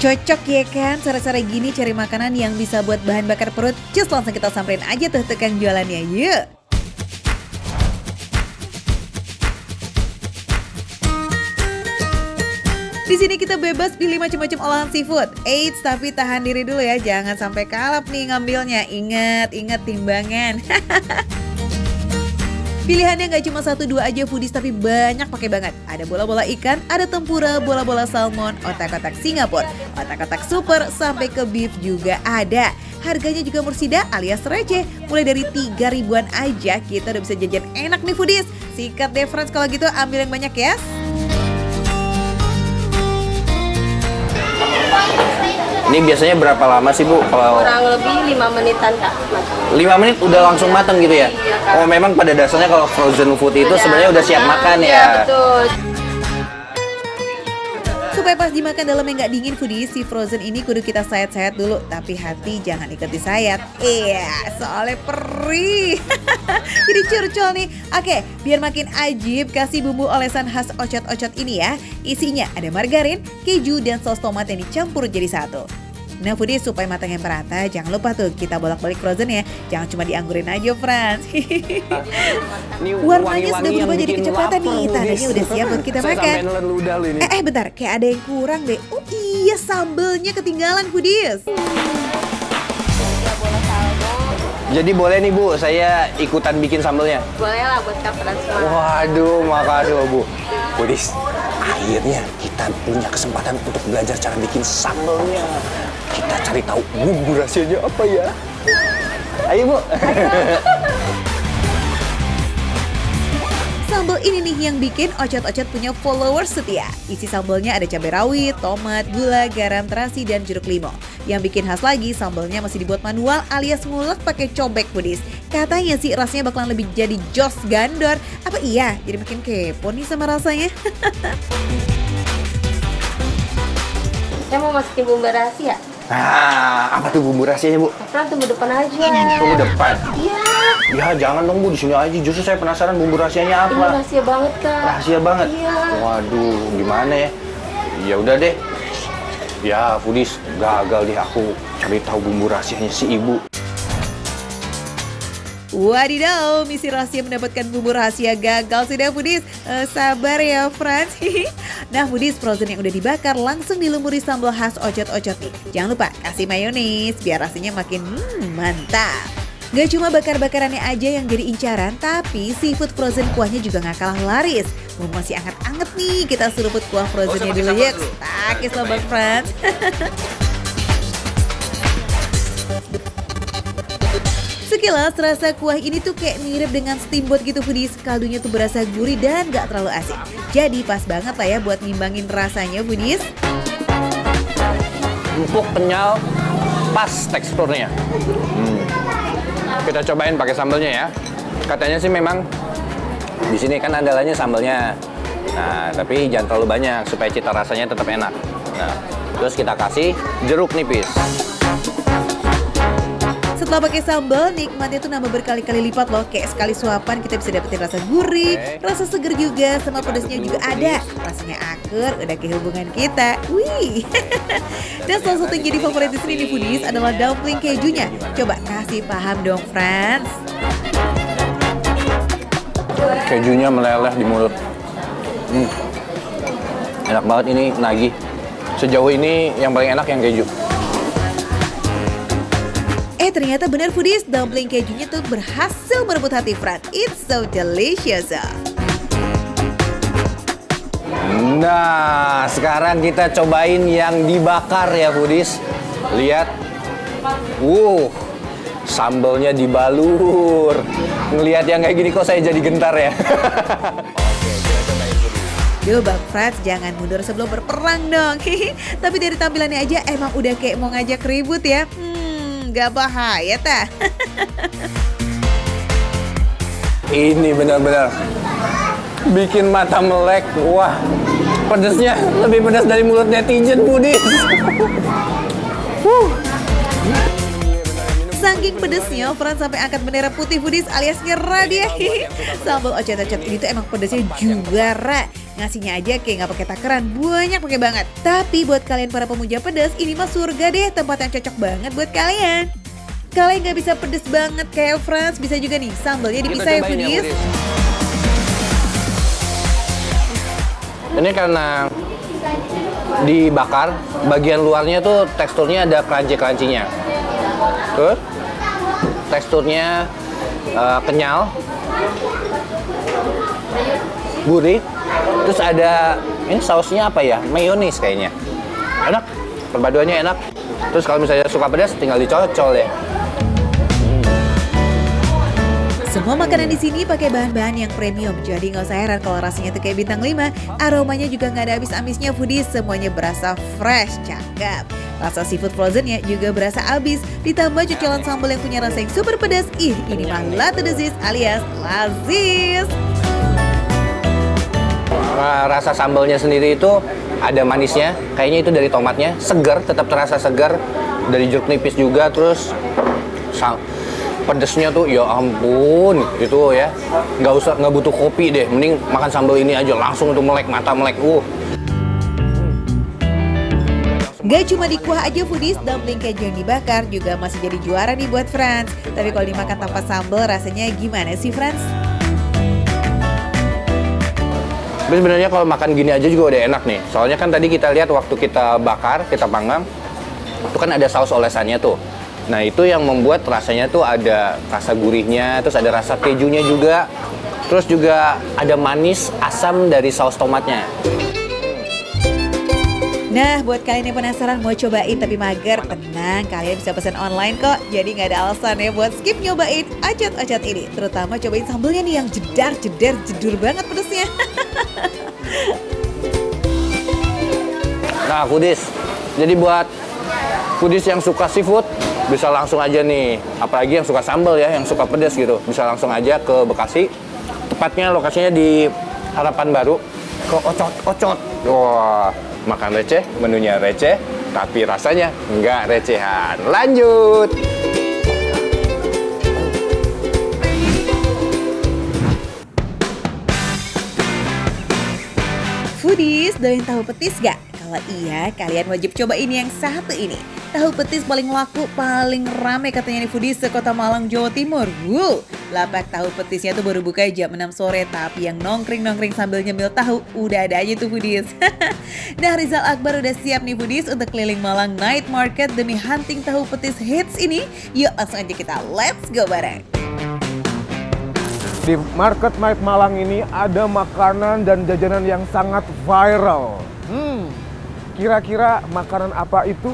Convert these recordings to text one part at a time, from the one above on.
Cocok ya kan, sore-sore gini cari makanan yang bisa buat bahan bakar perut. Just langsung kita samperin aja tuh tukang jualannya, yuk. Di sini kita bebas pilih macam-macam olahan seafood. Eits, tapi tahan diri dulu ya, jangan sampai kalap nih ngambilnya. Ingat timbangan. Pilihannya nggak cuma 1-2 aja foodies, tapi banyak pakai banget. Ada bola-bola ikan, ada tempura, bola-bola salmon, otak-otak Singapura, otak-otak super, sampai ke beef juga ada. Harganya juga mursida alias receh, mulai dari 3 ribuan aja kita udah bisa jajan enak nih foodies. Sikat deh friends kalau gitu, ambil yang banyak ya. Ini biasanya berapa lama sih Bu? Kalau kurang lebih 5 menitan Kak. 5 menit udah langsung matang gitu ya? Iya, Kak. Oh memang pada dasarnya kalau frozen food itu sebenarnya udah siap makan Iya, ya? betul. Supaya pas dimakan dalamnya nggak dingin foodies, si frozen ini kudu kita sayat-sayat dulu. Tapi hati jangan ikut disayat. Iya, soalnya perih. Jadi curcol nih. Oke, biar makin ajib, kasih bumbu olesan khas ocot-ocot ini ya. Isinya ada margarin, keju, dan saus tomat yang dicampur jadi satu. Nah foodies, supaya matangnya merata, jangan lupa tuh kita bolak-balik frozen ya. Jangan cuma dianggurin aja friends. Warnanya sudah berubah jadi kecoklatan nih, tandanya udah siap buat kita makan. Bentar, kayak ada yang kurang deh. Oh iya, sambelnya ketinggalan foodies. Jadi boleh nih Bu, saya ikutan bikin sambelnya? Boleh lah buat kaperan semua. Waduh, makasih loh Bu. Budis, akhirnya kita punya kesempatan untuk belajar cara bikin sambelnya. Kita cari tahu bumbu rahasianya apa ya. Ayo Bu. Sambal ini nih yang bikin ocot-ocot punya followers setia. Isi sambalnya ada cabai rawit, tomat, gula, garam, terasi, dan jeruk limau. Yang bikin khas lagi, sambalnya masih dibuat manual alias ngulek pakai cobek foodies. Katanya sih rasanya bakalan lebih jadi jos gandor. Apa iya? Jadi makin kepo nih sama rasanya. Saya mau masukin bumbu rahasia. Nah, apa tuh bumbu rahasianya Bu? Kaperan tunggu depan aja. Tunggu depan. Iya. Ya jangan dong Bu, di sini aja. Justru saya penasaran bumbu rahasianya Ini apa. rahasia banget Kak. Rahasia banget. Iya. Waduh, gimana ya? Ya udah deh. Ya, foodies, gagal deh aku cari tahu bumbu rahasianya si Ibu. Wadidaw, misi rahasia mendapatkan bumbu rahasia gagal sudah foodies. Sabar ya friends. Nah foodies, frozen yang udah dibakar langsung dilumuri sambal khas ocot-ocot nih. Jangan lupa kasih mayonis biar rasanya makin mantap. Gak cuma bakar-bakarannya aja yang jadi incaran, tapi seafood frozen kuahnya juga gak kalah laris. Masih anget-anget nih, kita seruput kuah frozennya dulu yuk. Takis loh bang friends. Sekilas rasa kuah ini tuh kayak mirip dengan steamboat gitu foodies. Kaldunya tuh berasa gurih dan gak terlalu asin. Jadi pas banget lah ya buat ngimbangin rasanya foodies. Empuk, kenyal, pas teksturnya. Kita cobain pakai sambelnya ya. Katanya sih memang di sini kan andalanya sambelnya. Nah, tapi jangan terlalu banyak supaya cita rasanya tetap enak. Nah, terus kita kasih jeruk nipis. Setelah pakai sambal, nikmatnya tuh nambah berkali-kali lipat loh. Kayak sekali suapan kita bisa dapetin rasa gurih, rasa seger juga, sama pedasnya juga ada. Rasanya akur, udah ke hubungan kita. Wih. Dan salah satu yang jadi favorit di sini nih foodies adalah dumpling kejunya. Coba kasih paham dong friends. Kejunya meleleh di mulut. Enak banget ini, nagih. Sejauh ini yang paling enak yang keju. Ternyata benar foodies, dumpling kejunya tuh berhasil merebut hati friends. It's so delicious. Nah, sekarang kita cobain yang dibakar ya foodies. Lihat. Sambelnya dibalur. Ngelihat yang kayak gini kok saya jadi gentar ya. Duh bang Frans, jangan mundur sebelum berperang dong. Tapi dari tampilannya aja emang udah kayak mau ngajak ribut ya. Gak bahaya tah. Ini benar-benar bikin mata melek. Wah, pedesnya lebih pedas dari mulut netizen foodies. Saking pedesnya, Frans sampai angkat bendera putih foodies alias nyerah dia. Sambal ocot-ocot ini tuh emang pedesnya juara. Ngasihnya aja kayak nggak pakai takaran, banyak pakai banget. Tapi buat kalian para pemuja pedas, ini mah surga deh, tempat yang cocok banget buat kalian. Kalian nggak bisa pedes banget kayak Franz, bisa juga nih sambalnya dipisah ya foodies. Ini karena dibakar, bagian luarnya tuh teksturnya ada crunchy-crunchy-nya. Terus teksturnya kenyal, gurih. Terus ada ini sausnya apa ya? Mayonis kayaknya. Enak, perpaduannya enak. Terus kalau misalnya suka pedas, tinggal dicocol ya. Semua makanan di sini pakai bahan-bahan yang premium, jadi nggak usah heran kalau rasanya tuh kayak bintang 5. Aromanya juga nggak ada habis-habisnya foodies, semuanya berasa fresh, cakep. Rasa seafood frozennya juga berasa abis, ditambah cocolan sambal yang punya rasa yang super pedas. Ih, ini mah latedezis alias lazis. Rasa sambalnya sendiri itu ada manisnya, kayaknya itu dari tomatnya, segar, tetap terasa segar, dari jeruk nipis juga, terus pedesnya tuh ya ampun itu ya, nggak butuh kopi deh, mending makan sambal ini aja langsung tuh melek mata melek. Gak cuma di kuah aja foodies, dumpling keju yang dibakar juga masih jadi juara nih buat Franz. Tapi kalau dimakan tanpa sambal rasanya gimana sih Franz? Tapi sebenarnya kalau makan gini aja juga udah enak nih, soalnya kan tadi kita lihat waktu kita bakar, kita panggang, itu kan ada saus olesannya tuh. Nah itu yang membuat rasanya tuh ada rasa gurihnya, terus ada rasa kejunya juga, terus juga ada manis asam dari saus tomatnya. Nah, buat kalian yang penasaran mau cobain tapi mager, tenang, kalian bisa pesan online kok. Jadi nggak ada alasan ya buat skip nyobain ocot-ocot ini. Terutama cobain sambelnya nih yang jedur banget pedesnya. Nah foodies, jadi buat foodies yang suka seafood, bisa langsung aja nih, apalagi yang suka sambal ya, yang suka pedas gitu, bisa langsung aja ke Bekasi. Tepatnya lokasinya di Harapan Baru, ke Ocot-Ocot. Wah, makan receh, menunya receh, tapi rasanya nggak recehan. Lanjut! Foodies, doyan tahu petis gak? Kalau iya, kalian wajib cobain yang satu ini. Tahu petis paling laku, paling rame katanya nih foodies sekota Malang, Jawa Timur. Wow, lapak tahu petisnya tuh baru buka jam 6 sore, tapi yang nongkring-nongkring sambil nyemil tahu, udah ada aja tuh foodies. Nah, Rizal Akbar udah siap nih foodies untuk keliling Malang Night Market demi hunting tahu petis hits ini. Yuk langsung aja kita let's go bareng. Di Market Night Malang ini ada makanan dan jajanan yang sangat viral. Kira-kira makanan apa itu?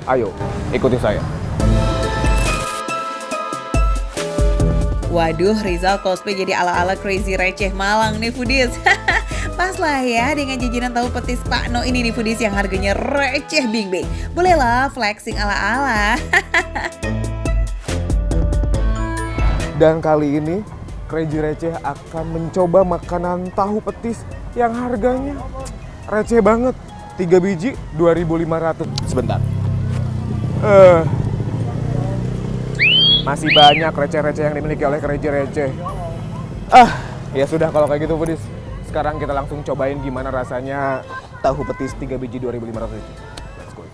Ayo, ikuti saya. Waduh, Rizal cosplay jadi ala-ala crazy receh Malang nih foodies. Pas lah ya dengan jajanan tahu petis Pak No ini nih foodies yang harganya receh bing-bing. Bolehlah flexing ala-ala. Dan kali ini Crazy Receh akan mencoba makanan tahu petis yang harganya receh banget. 3 biji 2.500. Sebentar. Masih banyak receh-receh yang dimiliki oleh Crazy Receh. Ya sudah kalau kayak gitu foodies. Sekarang kita langsung cobain gimana rasanya tahu petis 3 biji 2.500. Let's go.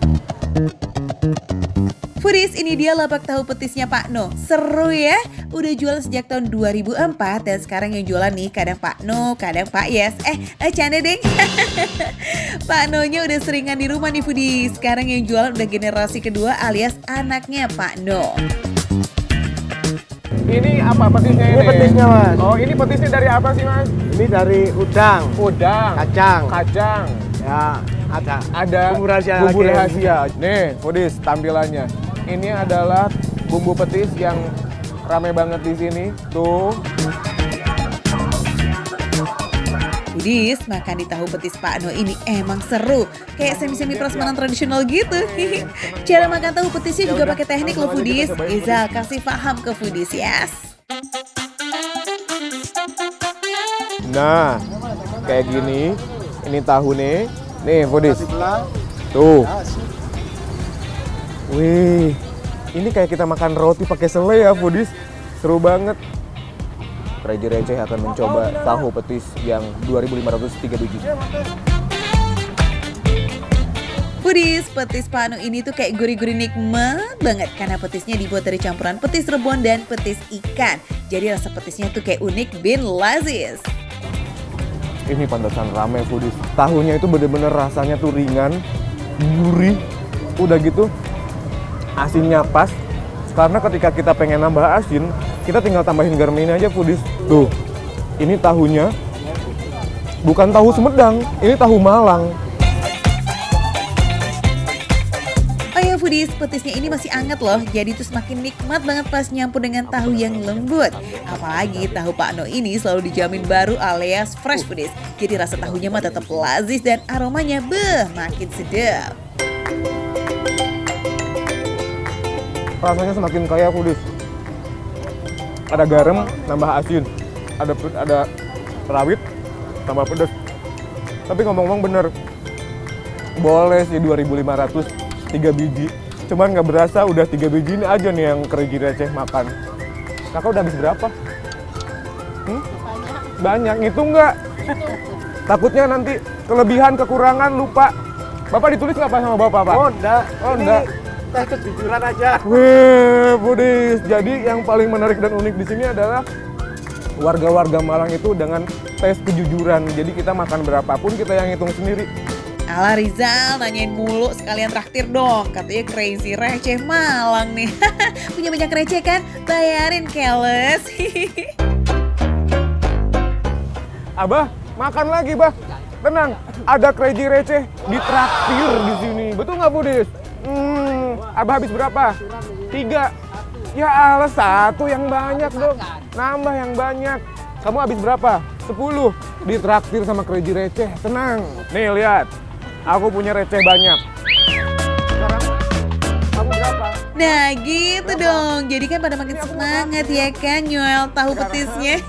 Foodies, ini dia lapak tahu petisnya Pak No. Seru ya, udah jual sejak tahun 2004 dan sekarang yang jualan nih kadang Pak No, kadang Pak Yes. Canda deng. Pak No-nya udah seringan di rumah nih foodies. Sekarang yang jualan udah generasi kedua alias anaknya Pak No. Ini apa petisnya ini? Ini petisnya mas. Oh ini petisnya dari apa sih mas? Ini dari udang, Udang, kacang. ya Ada bumbu rahasia. bumbu lagi. rahasia. Nih foodies tampilannya. Ini adalah bumbu petis yang rame banget di sini. Tuh. Foodies, makan di tahu petis Pak No ini emang seru. Kayak semi-semi prasmanan tradisional gitu. Cara makan tahu petisnya juga pakai teknik loh foodies. Izal kasih paham ke foodies, yes. Nah, kayak gini. Ini tahu nih. Nih foodies. Tuh. Wih, ini kayak kita makan roti pakai selai ya foodies. Seru banget. Crazy Receh akan mencoba tahu petis yang 2.503 biji. Foodies, petis Pak Anu ini tuh kayak gurih-gurih nikmat banget karena petisnya dibuat dari campuran petis rebon dan petis ikan. Jadi rasa petisnya tuh kayak unik bin lazis. Ini pantesan rame Foodies. Tahunya itu bener-bener rasanya tuh ringan, gurih, udah gitu asinnya pas. Karena ketika kita pengen nambah asin, kita tinggal tambahin garam ini aja Foodies. Tuh, ini tahunya bukan tahu Sumedang, ini tahu Malang. Oh ya Foodies, petisnya ini masih anget loh, jadi tuh semakin nikmat banget pas nyampur dengan tahu yang lembut. Apalagi tahu Pak No ini selalu dijamin baru alias fresh Foodies. Jadi rasa tahunya mah tetap lazis dan aromanya makin sedap. Rasanya semakin kaya Foodies. Ada garam, tambah asin. Ada rawit, tambah pedas. Tapi ngomong-ngomong bener, boleh sih 2.500 3 biji. Cuman nggak berasa udah 3 biji ini aja nih yang Crazy Receh makan. Kakak udah habis berapa? Banyak, ngitung nggak? Takutnya nanti kelebihan, kekurangan, lupa. Bapak ditulis nggak Pak sama Bapak, Pak? Oh enggak. Oh enggak. Tes kejujuran aja. Wih, Foodies. Jadi yang paling menarik dan unik di sini adalah warga-warga Malang itu dengan tes kejujuran. Jadi kita makan berapapun kita yang hitung sendiri. Ala Rizal nanyain mulu, sekalian traktir dong. Katanya Crazy Receh Malang nih. Punya banyak receh kan? Bayarin keles. Abah, makan lagi, Bah. Tenang, ada Crazy Receh ditraktir di sini. Betul nggak, Foodies? Abah habis berapa? 3. Ya Allah, 1 yang banyak dong. Nambah yang banyak. Kamu habis berapa? 10. Ditraktir sama Crazy Receh. Tenang. Nih, lihat. Aku punya receh banyak. Sekarang, kamu berapa? Nah gitu dong, jadi kan pada makin semangat ya kan nyoel tahu petisnya.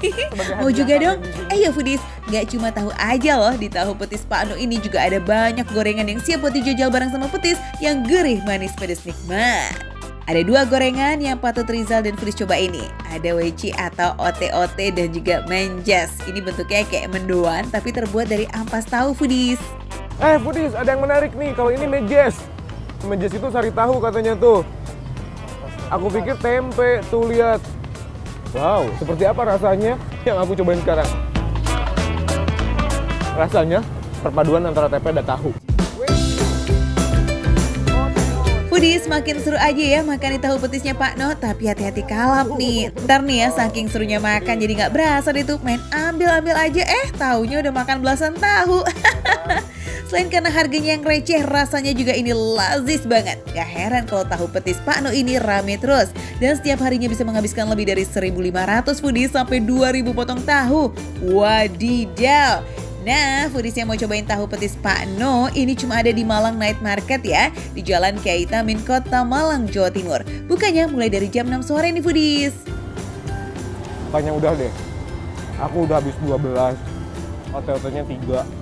Mau juga dong? Ya Foodies, gak cuma tahu aja loh, di tahu petis Pak Anu ini juga ada banyak gorengan yang siap buat dijajal bareng sama petis yang gurih, manis, pedas, nikmat. Ada 2 gorengan yang patut Rizal dan Foodies coba ini. Ada weci atau ote-ote dan juga menjas. Ini bentuknya kayak mendoan tapi terbuat dari ampas tahu Foodies. Foodies, ada yang menarik nih. Kalau ini mejes. Mejes itu sari tahu katanya tuh. Aku pikir tempe, tuh lihat. Wow, seperti apa rasanya yang aku cobain sekarang? Rasanya perpaduan antara tempe dan tahu. Foodies, makin seru aja ya makan di tahu petisnya Pak No, tapi hati-hati kalap nih. Ntar nih ya, saking serunya makan jadi nggak berasa deh tuh main ambil-ambil aja, taunya udah makan belasan tahu. Selain karena harganya yang receh, rasanya juga ini lazis banget. Gak heran kalau tahu petis Pak No ini rame terus. Dan setiap harinya bisa menghabiskan lebih dari 1.500 Foodies sampai 2.000 potong tahu. Wadidaw. Nah, Foodies yang mau cobain tahu petis Pak No ini cuma ada di Malang Night Market ya, di Jalan Kiai Tamin, Kota Malang, Jawa Timur. Bukanya mulai dari jam 6 sore nih Foodies. Kayaknya udah deh. Aku udah habis 12. Hotel-hotelnya 3.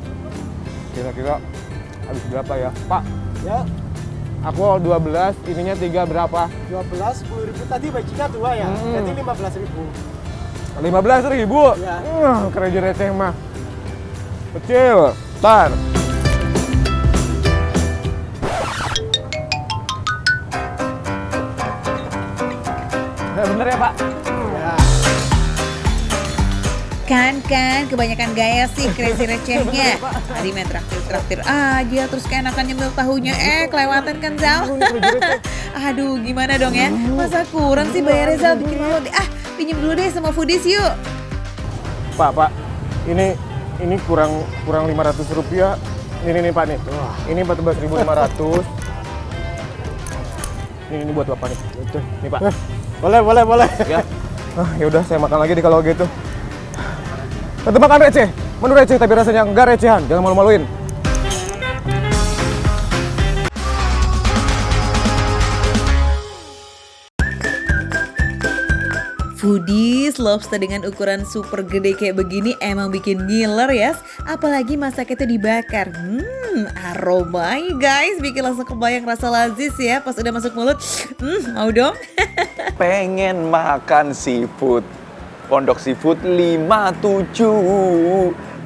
Kira-kira habis berapa ya? Pak, Ya, aku 12, ininya 3 berapa? 12, 10.000 tadi bajinya 2 ya. Jadi 15.000. 15.000? Ya. Crazy Receh mah. Kecil. Ntar. Bener ya Pak? Ya. Kan, kebanyakan gaya sih Crazy Recehnya. Tadi main traktir aja, terus keenakan nyemil tahunya, kelewatan kan Zal? Aduh, gimana dong ya? Masa kurang sih bayarnya Zal? Bikin malu deh. Pinjem dulu deh sama Foodies yuk. Pak, ini kurang 500 rupiah. Ini Pak nih. Ini 14.500. Ini buat Bapak nih. Nih Pak. Boleh. Ya. Ya udah saya makan lagi deh kalau gitu. Tetap makan receh. Menu receh tapi rasanya enggak recehan. Jangan malu-maluin. Foodies, lobster dengan ukuran super gede kayak begini emang bikin ngiler ya. Apalagi masaknya itu dibakar. Aromanya guys bikin langsung kebayang rasa lazis ya. Pas udah masuk mulut, mau dong. Pengen makan seafood. Pondok Seafood 57.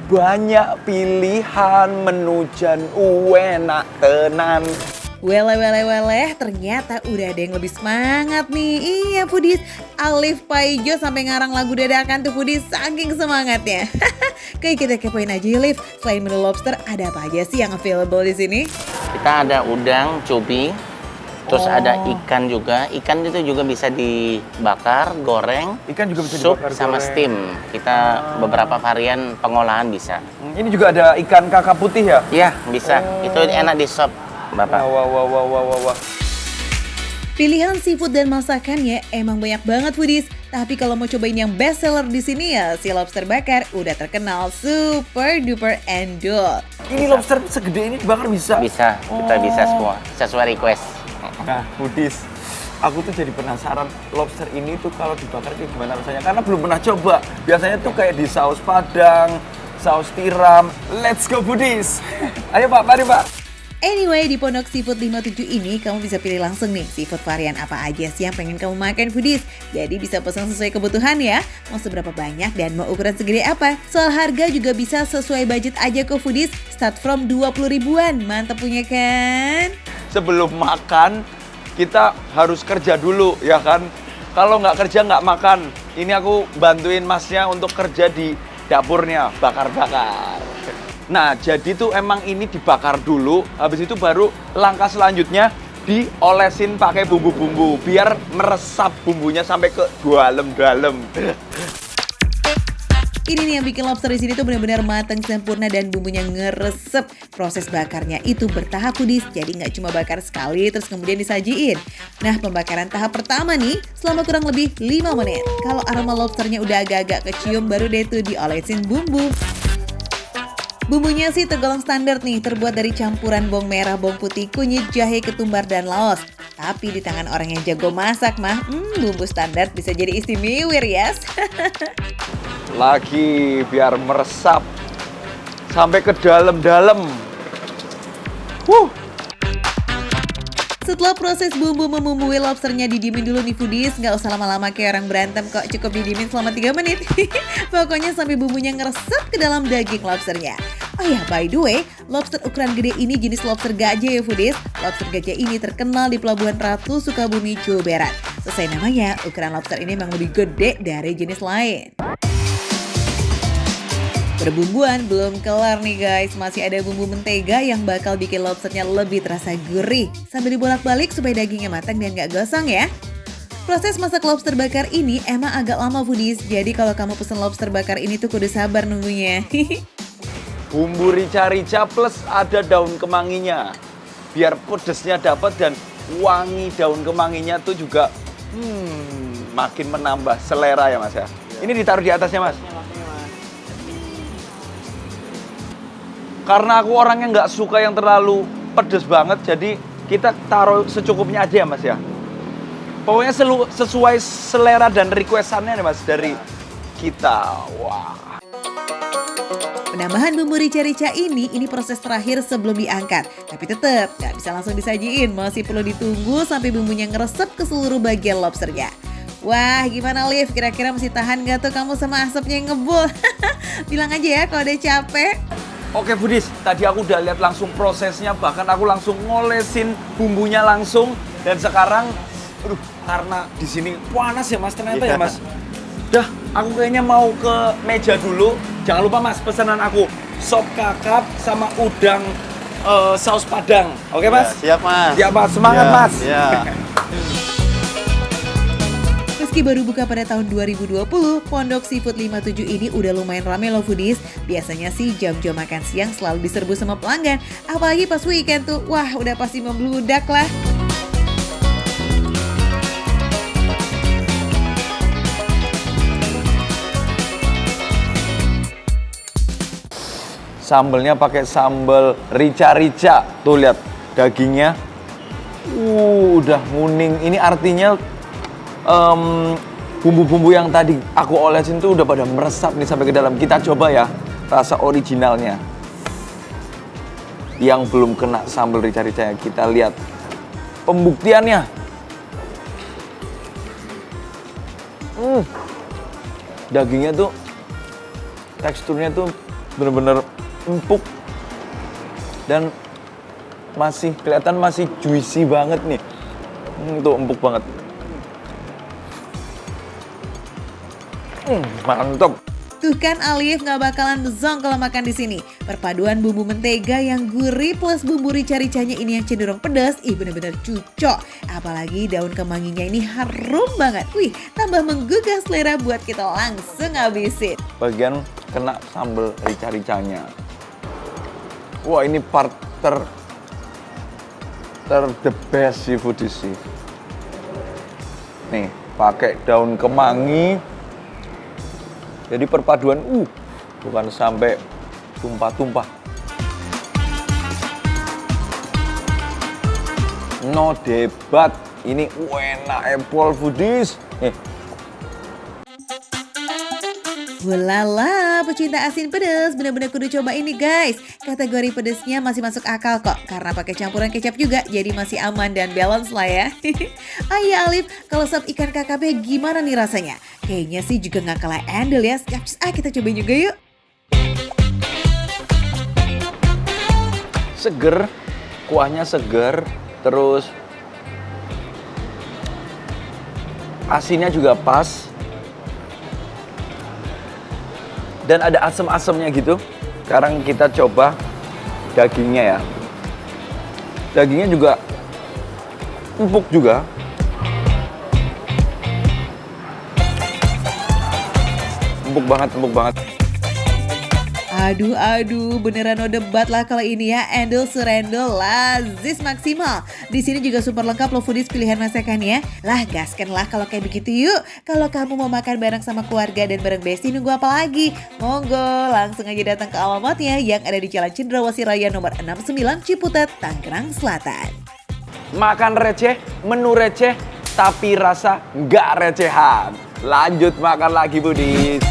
Banyak pilihan menu jan enak tenan. Weleh, ternyata udah ada yang lebih semangat nih. Iya Foodies, Alif Paijo sampai ngarang lagu dadakan tuh Foodies, saking semangatnya. Kayak kita kepoin aja ya Liv, selain menu lobster ada apa aja sih yang available di sini? Kita ada udang, cubi, terus ada ikan juga. Ikan itu juga bisa dibakar, goreng, Ikan juga bisa sup dibakar, sama goreng. steam. Kita beberapa varian pengolahan bisa. Ini juga ada ikan kakap putih ya? Iya, bisa. Itu enak di sop, Bapak. Wah. Pilihan seafood dan masakannya emang banyak banget Foodies. Tapi kalau mau cobain yang best seller di sini ya si lobster bakar udah terkenal super duper endul. Ini lobster segede ini dibakar bisa? Bisa, kita bisa semua. Sesuai request. Nah, Budis, aku tuh jadi penasaran lobster ini tuh kalau dibakar kayak gimana rasanya karena belum pernah coba. Biasanya tuh kayak di saus padang, saus tiram. Let's go Budis. Ayo Pak, mari Pak. Anyway, di Pondok Seafood 57 ini kamu bisa pilih langsung nih seafood varian apa aja sih yang pengen kamu makan Foodies. Jadi bisa pesan sesuai kebutuhan ya. Mau seberapa banyak dan mau ukuran segede apa. Soal harga juga bisa sesuai budget aja kok Foodies. Start from 20 ribuan. Mantap punya kan? Sebelum makan, kita harus kerja dulu ya kan. Kalau nggak kerja nggak makan. Ini aku bantuin masnya untuk kerja di dapurnya, bakar-bakar. Nah, jadi tuh emang ini dibakar dulu, habis itu baru langkah selanjutnya diolesin pakai bumbu-bumbu biar meresap bumbunya sampai ke dalam-dalam. Ini nih yang bikin lobster di sini tuh benar-benar matang sempurna dan bumbunya ngeresep. Proses bakarnya itu bertahap Foodies, jadi nggak cuma bakar sekali terus kemudian disajiin. Nah, pembakaran tahap pertama nih selama kurang lebih 5 menit. Kalau aroma lobsternya udah agak-agak kecium baru deh tuh diolesin bumbu. Bumbunya sih tergolong standar nih, terbuat dari campuran bawang merah, bawang putih, kunyit, jahe, ketumbar, dan laos. Tapi di tangan orang yang jago masak mah, bumbu standar bisa jadi istimewir yes. Lagi biar meresap sampai ke dalam-dalam. Setelah proses bumbu memumbui lobsternya didiemin dulu nih Foodies. Nggak usah lama-lama kayak orang berantem kok, cukup didiemin selama 3 menit. Pokoknya sampai bumbunya ngeresep ke dalam daging lobsternya. Oh ya, by the way, lobster ukuran gede ini jenis lobster gajah ya Foodies. Lobster gajah ini terkenal di Pelabuhan Ratu, Sukabumi, Jawa Barat. Sesuai namanya, ukuran lobster ini memang lebih gede dari jenis lain. Berbumbuan belum kelar nih guys, masih ada bumbu mentega yang bakal bikin lobsternya lebih terasa gurih. Sambil dibolak-balik supaya dagingnya matang dan gak gosong ya. Proses masak lobster bakar ini emang agak lama Foodies, jadi kalau kamu pesen lobster bakar ini tuh kudu sabar nunggunya. Bumbu rica-rica plus ada daun kemanginya. Biar pedesnya dapat dan wangi daun kemanginya tuh juga makin menambah selera ya Mas ya. Ini ditaruh di atasnya Mas. Karena aku orangnya nggak suka yang terlalu pedes banget, jadi kita taruh secukupnya aja ya Mas ya. Pokoknya sesuai selera dan requestannya nih Mas dari kita. Wah. Penambahan bumbu rica-rica ini proses terakhir sebelum diangkat. Tapi tetap nggak bisa langsung disajiin, masih perlu ditunggu sampai bumbunya ngeresep ke seluruh bagian lobsternya. Wah, gimana Liv? Kira-kira masih tahan gak tuh kamu sama asapnya yang ngebul? Bilang aja ya kalau udah capek. Oke Budis, tadi aku udah lihat langsung prosesnya, bahkan aku langsung ngolesin bumbunya langsung. Dan sekarang, karena di sini panas ya Mas, ternyata ya Mas. Dah, aku kayaknya mau ke meja dulu. Jangan lupa Mas, pesanan aku sop kakap sama udang saus padang. Oke Mas? Ya, siap Mas. Siap Mas, semangat Mas. Ya. Meski baru buka pada tahun 2020, Pondok Seafood 57 ini udah lumayan rame loh Foodies. Biasanya sih jam-jam makan siang selalu diserbu sama pelanggan. Apalagi pas weekend tuh, wah udah pasti membludak lah. Sambelnya pakai sambal rica-rica. Tuh lihat dagingnya. Udah nguning. Ini artinya bumbu-bumbu yang tadi aku olesin tuh udah pada meresap nih sampai ke dalam. Kita coba ya rasa originalnya. Yang belum kena sambal rica-ricanya. Kita lihat pembuktiannya. Dagingnya tuh teksturnya tuh bener-bener empuk dan masih kelihatan masih juicy banget nih. Tuh empuk banget. Mantap. Tuh kan Alif nggak bakalan zonk kalau makan di sini. Perpaduan bumbu mentega yang gurih plus bumbu rica-ricanya ini yang cenderung pedas, bener-bener cocok. Apalagi daun kemanginya ini harum banget. Wih, tambah menggugah selera buat kita langsung ngabisin. Bagian kena sambal rica-ricanya. Wah, ini part the best seafood sih. Nih, pakai daun kemangi. Jadi perpaduan, bukan sampai tumpah-tumpah. No debat, ini enak Apple Foodies. Walala, pecinta asin pedas, bener-bener kudu coba ini guys. Kategori pedesnya masih masuk akal kok, karena pakai campuran kecap juga, jadi masih aman dan balance lah ya. Ayah Alif, kalau sop ikan kakapnya gimana nih rasanya? Kayaknya sih juga nggak kalah endel ya. Kita cobain juga yuk. Seger, kuahnya seger, terus asinnya juga pas. Dan ada asam-asamnya gitu. Sekarang kita coba dagingnya ya. Dagingnya juga empuk juga. Empuk banget. Aduh, beneran no debat lah kalau ini ya. Endel serendel lazis maksimal. Di sini juga super lengkap loh foodies pilihan masakannya. Lah gaskan lah kalau kayak begitu yuk. Kalau kamu mau makan bareng sama keluarga dan bareng Besti, nunggu apa lagi? Monggo langsung aja datang ke alamatnya yang ada di Jalan Cendrawasih Raya nomor 69 Ciputat, Tangerang Selatan. Makan receh, menu receh, tapi rasa nggak recehan. Lanjut makan lagi, Budis.